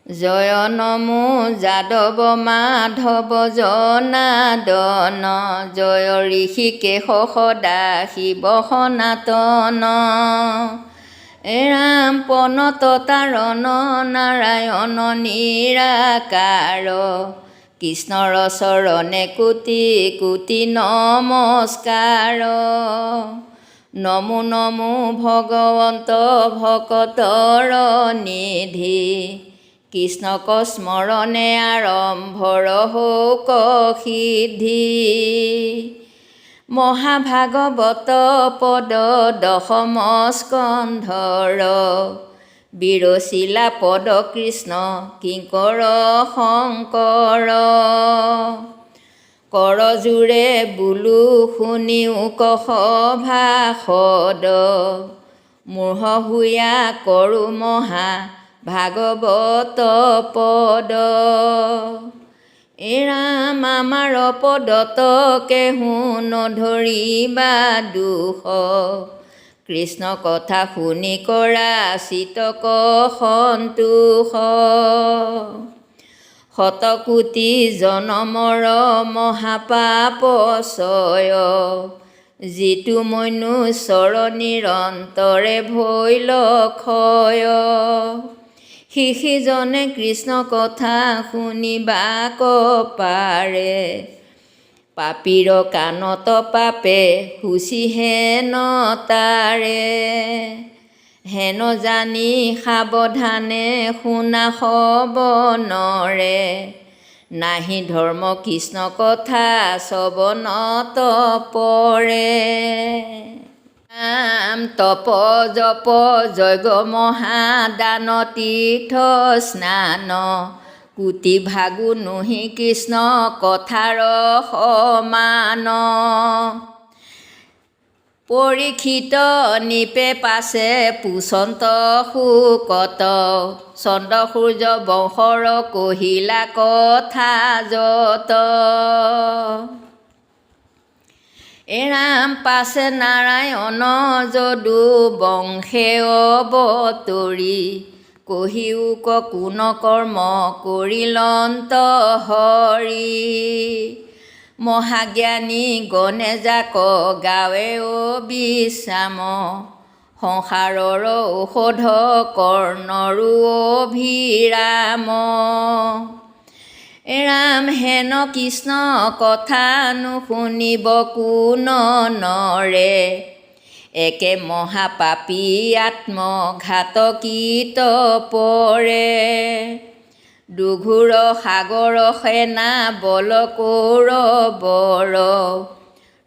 জয় নমো যাদৱ মাধৱ জনাদন জয় ঋষিকেশ সদা শিৱ সনাতন ৰাম পনত তাৰণ নাৰায়ণ নিৰাকাৰ কৃষ্ণৰ চৰণে কোটি কোটি নমস্কাৰ নমো নমো ভগৱন্ত ভকতৰ নিধি কৃষ্ণক স্মৰণে আৰম্ভৰ হৌক সিদ্ধি মহাভাগৱত পদ দশম স্কন্ধৰ বিৰচিলা পদ কৃষ্ণ কিংকৰ শংকৰ কৰজোৰে বোলো শুনিও কহ ভাষদ মূঢ় হুয়া কৰোঁ মহা ভাগৱত পদ ৰাম আমাৰ পদত কেহু নধৰিবা দুখ কৃষ্ণ কথা শুনি কৰা চিতক সন্তোষ শতকোটি জনমৰ মহাপাপ ছয় যিটো মনু চৰ নিৰন্তৰে ভৈল ক্ষয় শিষিজনে কৃষ্ণ কথা শুনিবাক পাৰে পাপীৰ কাণত পাপে শুচি হেন তাৰে হেন জানি সাৱধানে শুনা সবনৰে নাহি ধৰ্ম কৃষ্ণ কথা শ্ৰৱণত পৰে নাম তপ জপ যজ্ঞ মহাদান তীৰ্থ স্নান কোটি ভাগু নহি কৃষ্ণ কথাৰ সমান পৰীক্ষিত নিপে পাছে পুচন্ত শোকত চন্দ্ৰ সূৰ্য বংশৰ কহিলা কথা যত ৰাম পাছে নাৰায়ণ যদু বংশে অৱতৰি কহিও কোন কৰ্ম কৰিলন্ত হৰি মহাজ্ঞানী গণে যাক গাৱে বিশ্ৰাম সংসাৰৰ ঔষধ কৰ্ণৰো অভিৰাম ৰাম হেন কৃষ্ণ কথা নুশুনিব কোন নৰে একে মহাপাপী আত্মঘাতকীত পৰে দুঘোৰ সাগৰ সেনা বল কৌৰৱৰ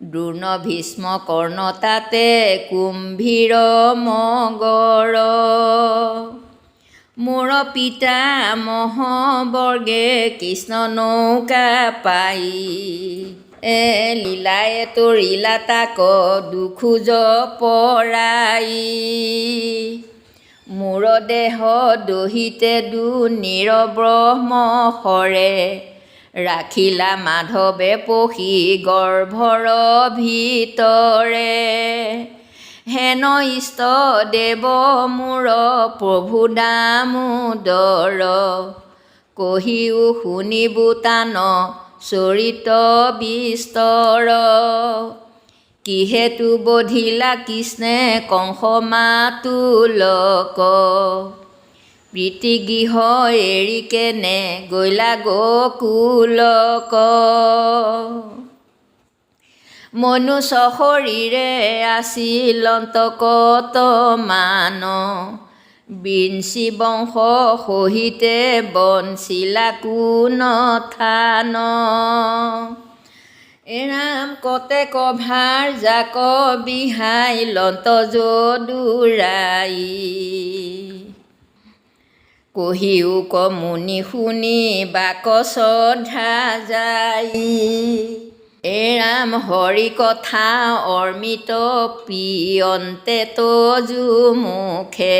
দ্ৰোণ ভীষ্ম কৰ্ণ তাতে কুম্ভীৰ মগৰ মোৰ পিতা মহবৰ্গে কৃষ্ণ নৌকা পাই লীলাই তৰিলা তাক দুখোজ পৰাই মোৰ দেহ দহিতে দুৰ্নিৰব্ৰহ্ম সৰে ৰাখিলা মাধৱে পশি গৰ্ভৰ ভিতৰে হেন ইষ্ট দেৱ মোৰ প্ৰভু দামোদৰ কহিও শুনিবো তান চৰিত বিস্তৰ কিহেতু বধিলা কৃষ্ণে কংস মাতুলক প্ৰীতিগৃহ এৰি কেনে গৈলা গকুলক মনুষ্য শৰীৰে আছিল অন্তকত মান বিঞ্চি বংশ সহিতে বঞ্চিলা কোন থান ৰাম কতে কভাৰ জাক বিহাই লন্ত যদুৰাই কহিও মুনি শুনি বাক শ্ৰদ্ধা যাই ৰাম হৰি কথা অৰ্মিত প্ৰিয়ন্তে তজু মুখে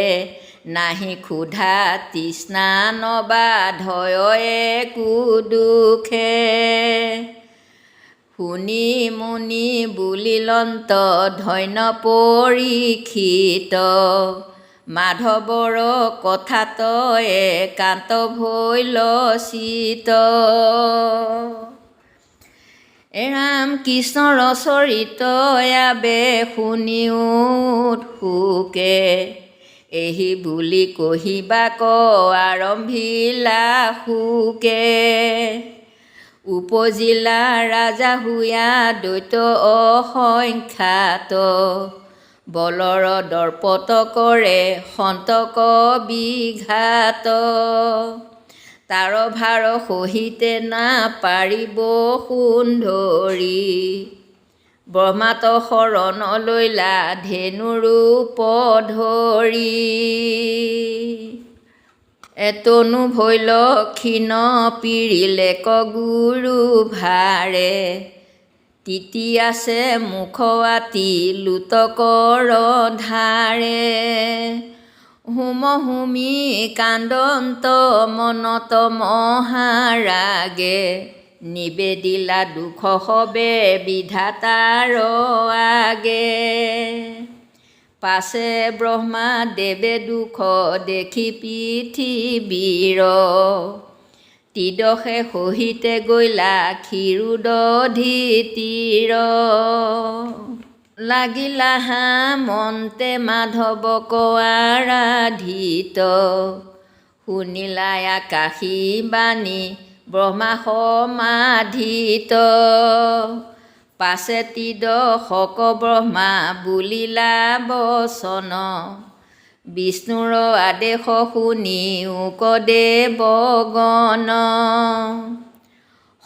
নাহি ক্ষুধা তৃষ্ণা নবাধয় একো দুখে শুনি মুনি বুলিলন্ত ধন্য পৰীক্ষিত মাধৱৰ কথাত একান্ত ভৈল চিত ৰাম কৃষ্ণৰ চৰিত আবে শুনি উৎসুকে এহি বুলি কহিবাক আৰম্ভিলা সুকে উপজিলা ৰাজা হুয়া দৈত্য অসংখ্যাত বলৰ দৰ্পত কৰে সন্তক বিঘাত তাৰ ভাৰ সহিতে নাপাৰিব সুন্ধৰি ব্ৰহ্মাত শৰণ লৈলা ধেনু ৰূপ ধৰি এতনু ভৈল ক্ষীণ পিৰিলে গুৰু ভাৰে তিতি আছে মুখ আতি লুতকৰ ধাৰে হুম হুমি কান্দন্ত মনত মহাৰাগে নিবেদিলা দুখ হবে বিধাতাৰ আগে পাছে ব্ৰহ্মা দেৱে দুখ দেখি পৃথিৱীৰ তিদশে সহিতে গৈলা ক্ষীৰোদধি তীৰ লাগিলা মন্তে মাধৱক আৰাধিত শুনিলা আকাশী বাণী ব্ৰহ্মা সমাধিত পাছে তিদশক ব্ৰহ্মা বুলিলা বচন বিষ্ণুৰ আদেশ শুনি দেৱগণ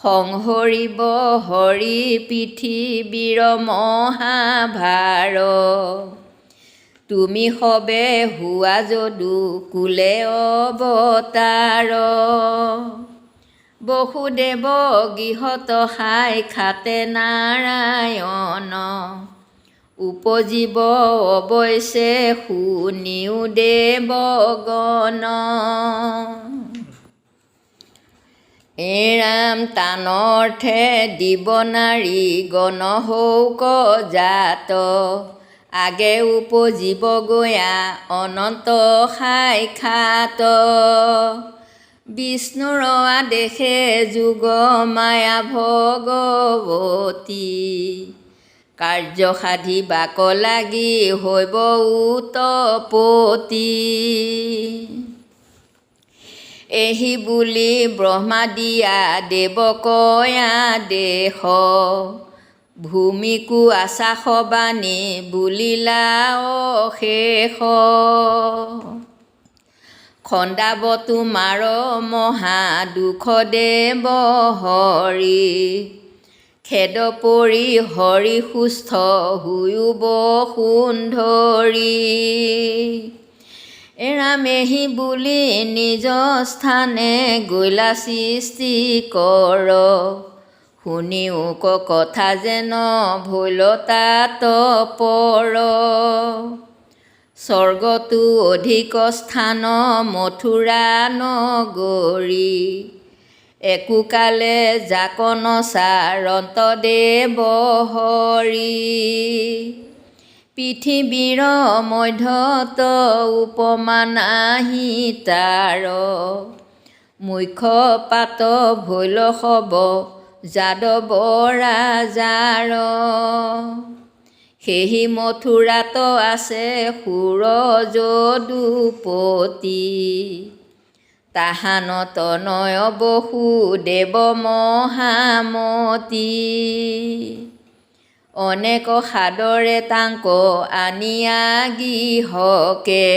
সংহৰিব হৰি পৃথিৱীৰ মহাভাৰ তুমি সবে হোৱা যদু কুলে অৱতাৰ বসুদেৱ গৃহত সাক্ষাতে নাৰায়ণ উপজীৱ অৱশ্যে শুনিও দেৱগণ ৰাম তানৰ্থে দিব নাৰী গণ হৌক জাত আগে উপজীৱ গয়া অনন্ত সাক্ষাত বিষ্ণুৰ আদেশে যুগ মায়া ভগৱতী কাৰ্য সাধিবাক লাগি হৈব উৎপত্তি এহি বুলি ব্ৰহ্মা দিয়া দেৱক আদেশ ভূমিকো আশাস বাণী বুলিলা অশেষ খন্দাব তোমাৰ মহা দুখ দেৱ হৰি খেদ পৰি হৰি সুস্থ হুয়ুব সুন্ধৰি ৰামেহি বুলি নিজ স্থানে গৈলা সৃষ্টি কৰ শুনিও কথা যেন ভৈল তাত পৰ স্বৰ্গতো অধিক স্থান মথুৰা নগৰী একোকালে জাকন চাৰন্ত দেৱ হৰি পৃথিৱীৰ মধ্যত উপমা নাহি তাৰ মুখ্য পাত ভৈল সব যাদৱ ৰাজাৰ সেহি মথুৰাত আছে সুৰ যদুপতি তাহানত নয় বসুদেৱ মহামতী অনেক সাদৰে তাংক আনিয়া গৃহকে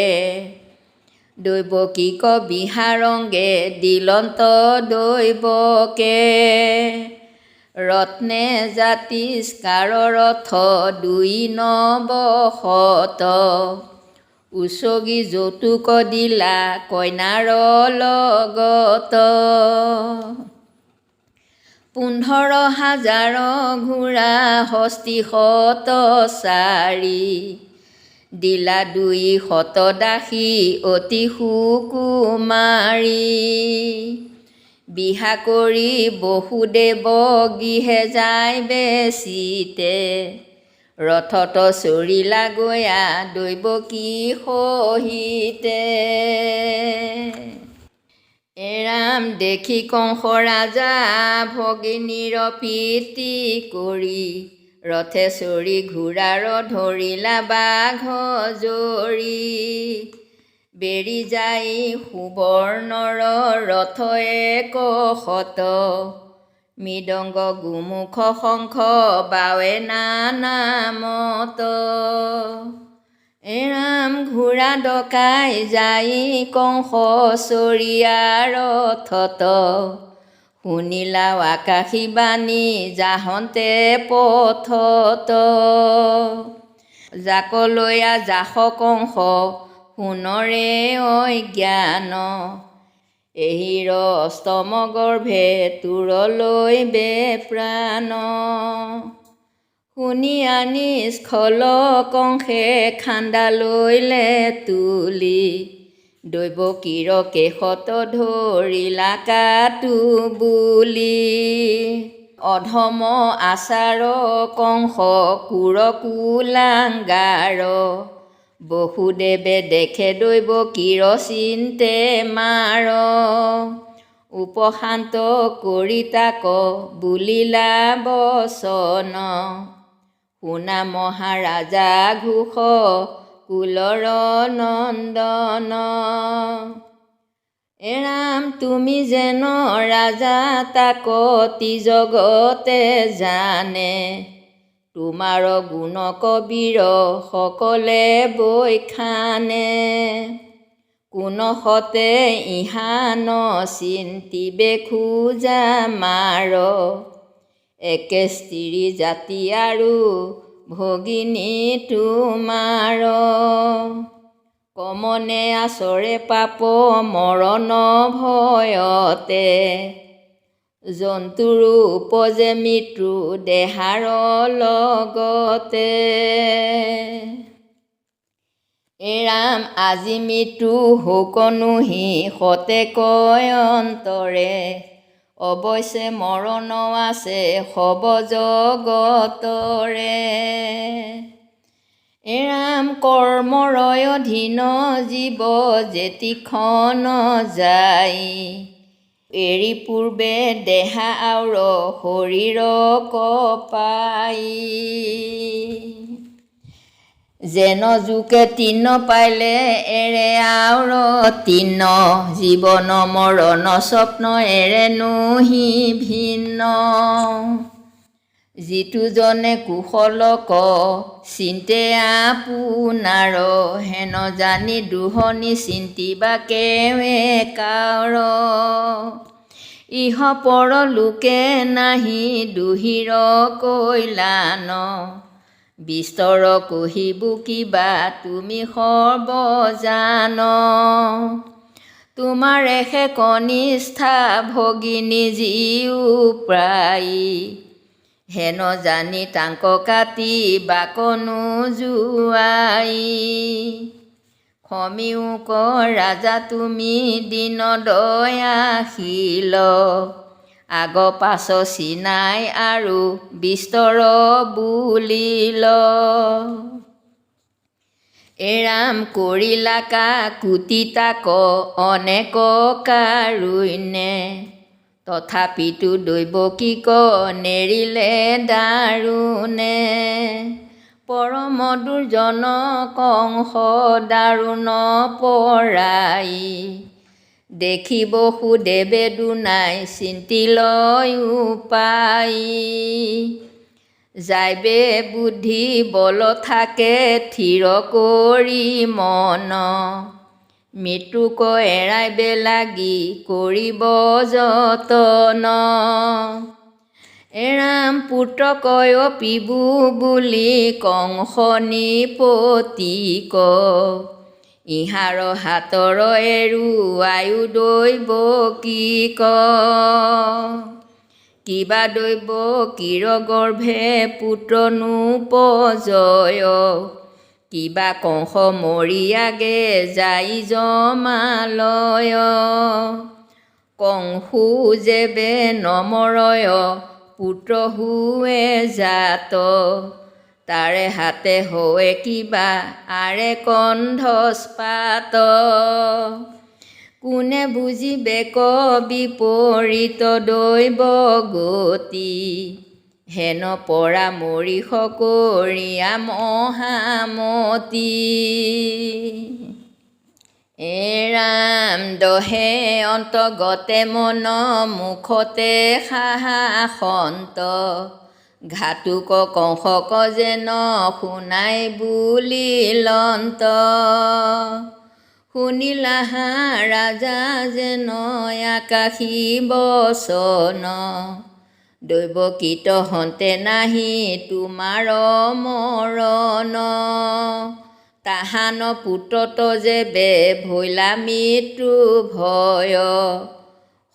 দৈৱকীক বিহাৰংগে দিলন্ত দৈৱকে ৰত্নে জাতিস্কাৰ ৰথ দুই নবশত উচগি যৌতুক দিলা কইনাৰ লগত 15,000 ঘোঁৰা হস্তি 104 দিলা 200 দাসী অতি সুকুমাৰী বিহা কৰি বসুদেৱ গৃহে যায় বেচিতে ৰথত চৰিলা গয়া দৈৱকী সহিতে। এৰাম দেখি কংস ৰাজা ভগিনীৰ প্ৰীতি কৰি, ৰথে চৰি ঘোঁৰাৰ ধৰিলা বাঘ জৰি। বেৰি যাই সুবৰ্ণৰ ৰথ এক শত, মৃদংগ গোমুখ শংখ বাৱে নানা মত। এৰাম ঘোঁৰা ডকাই যাই কংস চৰিয়া ৰথত, শুনিলা আকাশী বাণী যাহন্তে পথত। জাকলৈয়া যাস কংস সোণৰে অজ্ঞান, এহিৰ অষ্টম গৰ্ভে তোৰলৈ বে প্ৰাণ। শুনি আনি স্খল কংসে খান্দা লৈলে তুলি, দৈৱকীৰ কেশত ধৰিলা কাটো বুলি। অধম আচাৰ কংস কুৰ কুলাংগাৰ, বসুদেৱে দেখে দৈৱকীৰ চিন্তে মাৰ। উপশান্ত কৰি তাক বুলিলা বচন, শুনা মহাৰাজা ঘোষ কুলৰ নন্দন। এৰাম তুমি যেন ৰাজা তাক ত্ৰিজগতে জানে, তোমাৰ গুণ কবীৰ সকলে বৈখানে। কোন হতে ইহান চিন্তিবে খোজা মাৰ, একে স্ত্ৰী জাতি আৰু ভগিনী তোমাৰ। কমনে আচৰে পাপ মৰণ ভয়তে, জন্তুৰো উপজে মৃত্যু দেহাৰ লগতে। এৰাম আজি মৃত্যু শোকনোহি সতে কয় অন্তৰে, অৱশ্যে মৰণ আছে সব জগতৰে। এৰাম কৰ্মৰয় অধীন জীৱ যেতিক্ষণ যাই, এৰি পূৰ্বে দেহা আউৰ শৰীৰ কপাই। যেন জোকে তৃণ পাইলে এৰে আউৰ তৃণ, জীৱন মৰণ স্বপ্ন এৰে নোহি ভিন্ন। যিটো জনে কুশলক চিন্তে আপোনাৰ, হেন জানি দুহনি চিন্তিবা কেৱে কাৰ। ইহ পৰ লোকে নাহি দুহিৰ কৈলান, বিস্তৰ কহিবো কিবা তুমি সৰ্বজান। তোমাৰ এষে কনিষ্ঠা ভগিনী জীও প্ৰায়ী, হেন জানি তাংক কাটি বাকনো জোৱাই। সমীউক ৰাজা তুমি দীন দয়াশীল, আগ পাছ চিনাই আৰু বিস্তৰ বুলিল। এৰাম কৰিলা কাকুতি তাক অনেক কাৰুণ্যে, তথাপিতো দৈৱকীক নেৰিলে দাৰুণে। পৰম দুৰ্জন কংস দাৰুণ পৰাই, দেখি বসুদেৱে দুনাই চিন্তি লয় উপায়। যাইবে বুদ্ধি বল থাকে থিৰ কৰি মন, মৃত্যুক এৰাইবে লাগি কৰিব যতন। এৰাম পুত্ৰকয় পিবু বুলি কংস নিপতিক, ইহাৰ হাতৰ এৰুৱায়ো দৈৱকীক। কিবা দৈৱকীৰ গৰ্ভে পুত্ৰ নোপজয়, কিবা কংস মৰিয়াগে যাই যমালয়। কংসু যেবে নমৰয় পুত্ৰ হুৱে জাত, তাৰে হাতে হৈ কিবা আৰে কণ্ঠস্পাত কোনে বুজিবে ক বিপৰীত দৈৱ গতি হেন পৰা মৰি সকৰীয়া মহামতি ৰাম দহে অন্তগতে মন মুখতে সাহসন্ত ঘাটুক কংসক যেন শুনাই বুলিলন্ত শুনিলাহা ৰাজা যেন আকাশী বচন দৈৱকীত হন্তে নাহি তোমাৰ মৰণ তাহান পুত্ৰত যেবে ভৈলা মৃত্যু ভয়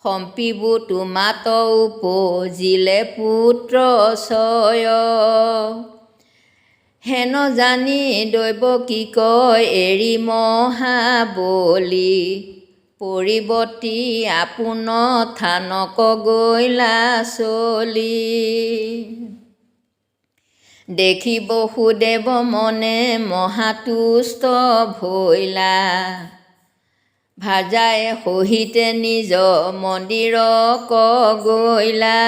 সম্পিবু তোমাত উপজিলে পুত্ৰ ছয় হেন জানি দৈৱকী কয় এৰি মহাবলি পৰিৱৰ্তী আপোন থানক গৈলা চলি দেখি বসুদেৱ মনে মহাতুষ্ট ভৈলা ভাজাই সহিতে নিজ মন্দিৰক গৈলা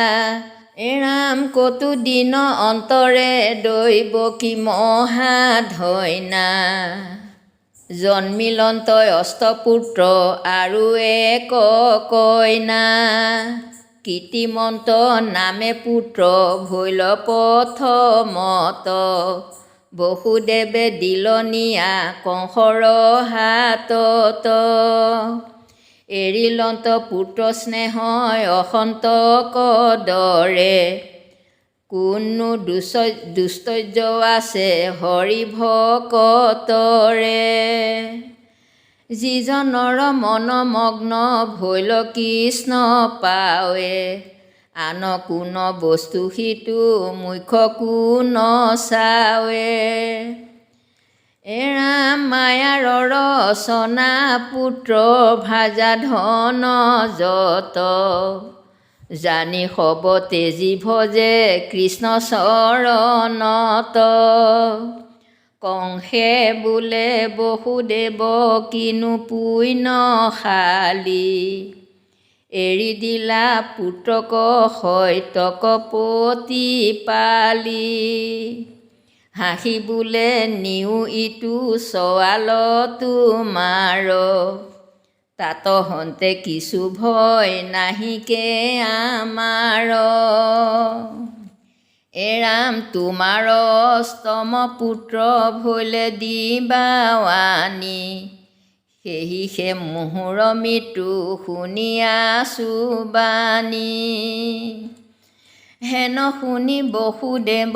ৰাম কতু দিন অন্তৰে দৈৱকী মহাধন্যা জন্মিলন্তই অষ্টপুত্ৰ আৰু এক কইনা কীৰ্তিমন্ত নামে পুত্ৰ ভৈল প্ৰথমত বসুদেৱে দিলনিয়া কংসৰ হাতত এৰিলন্ত পুত্ৰ স্নেহ অসন্তক দৰে কোনো দুষ্টৰ্য আছে হৰি ভকতৰে যিজনৰ মন মগ্ন ভৈল কৃষ্ণ পাৱে আন কোন বস্তু সিটো মুখ্য কোন চাৱে ৰাম মায়াৰ ৰচনা পুত্ৰ ভাজা ধন যত জানি সব তেজি ভজে কৃষ্ণ চৰণত কংসে বোলে বসুদেৱ কিনো পুণ্যশালী এৰি দিলা পুত্ৰক সত্যক প্ৰতিপালি হাঁহি বোলে নিও ইটো চোৱাল তোমাৰ তাত হন্তে কিছু ভয় নাহিকে আমাৰ ৰাম তোমাৰ অষ্টম পুত্ৰ ভৈলে দিবাৱানী সেহিহে মোহৰ মৃত্যু শুনি আছো বাণী হেন শুনি বসুদেৱ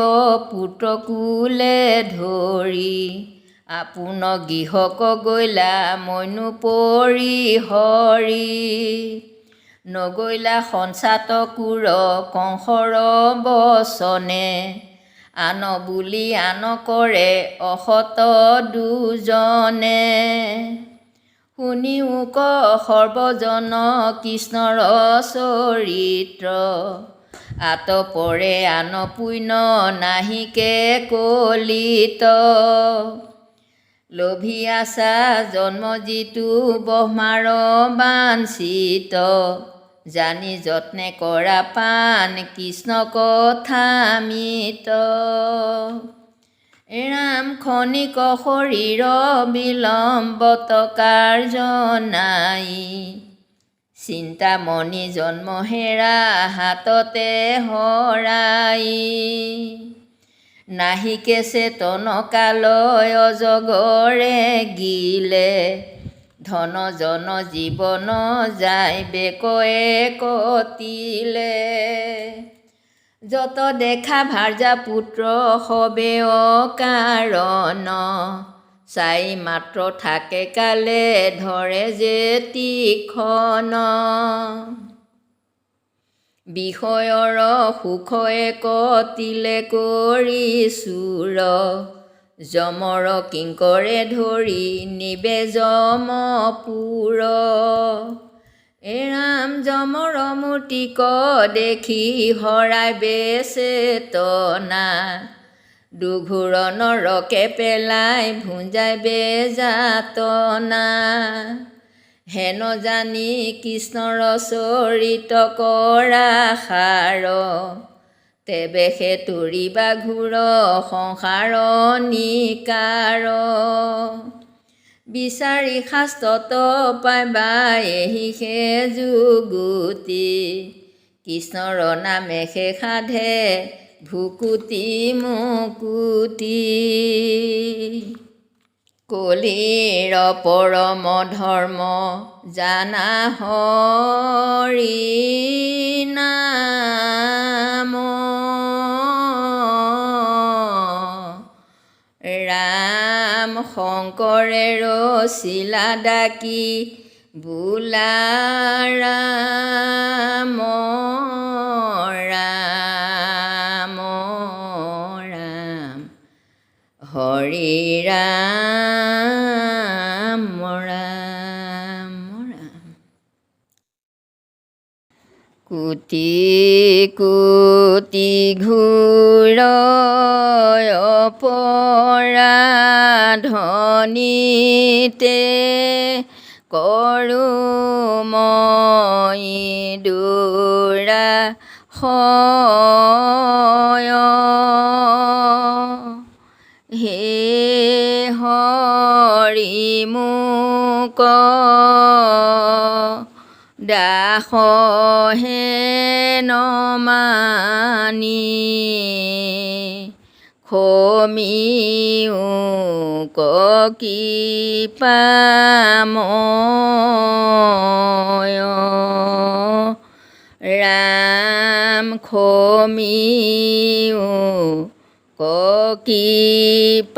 পুত্ৰ কুলে ধৰি আপোন গৃহক গৈলা মইনু পৰি হৰি নগৈলা সঞ্চাত কুৰ কংসৰ বচনে আন বুলি আন কৰে অসত দুজনে শুনিও ক সৰ্বজন কৃষ্ণৰ চৰিত্ৰ আত পৰে আন পুণ্য নাহিকে কলিত লোভী আছা জন্ম যিটো ব্ৰহ্মাৰ বাঞ্ছিত জানি যত্নে কৰা পান কৃষ্ণ কথামিত ৰাম ক্ষণিক শৰীৰ বিলম্বত কাৰ্য নাই চিন্তামণি জন্ম হেৰা হাততে হৰাই নাহিকে চেতন কালয় অজগৰে গিলে ধন জন জীৱন যায় বেকয়ে কটিলে যত দেখা ভাৰ্যা পুত্ৰ সবে অকাৰণ চাই মাত্ৰ থাকে কালে ধৰে যে তীক্ষ্ণ বিষয়ৰ সুখয়ে কটিলে কৰি চুৰ যমৰ কিংকৰে ধৰি নিবে যমপুৰ ৰাম যমৰ মূৰ্তিক দেখি হৰাই বেচেতনা দুঘোৰ নৰকে পেলাই ভুঞ্জাই বেজাতনা হেন জানি কৃষ্ণৰ চৰিত কৰা সাৰ তেবেহে তৰিবা ঘোৰ সংসাৰ নিকাৰ বিচাৰি শাস্ত্ৰত পাইবা এহিহে যুগুতি কৃষ্ণৰ নামে সে সাধে ভুকুতি মুকুতি কলিৰ পৰম ধৰ্ম জানা হৰি নাম ৰাম শংকৰে ৰচিলা ডাকি বোলা ৰাম ৰাম ৰাম হৰি ৰাম ৰাম ৰাম কোটি কোটি ঘোৰ অপৰাধনীতে কৰোঁ মই দুৰা হয় হে হৰি মোক দাসহে নমানি খমিও কৃপাময় ৰাম খমিও কৃপাময়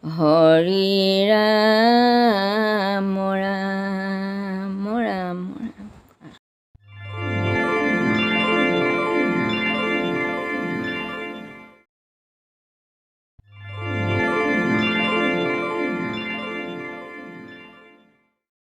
হৰি ৰাম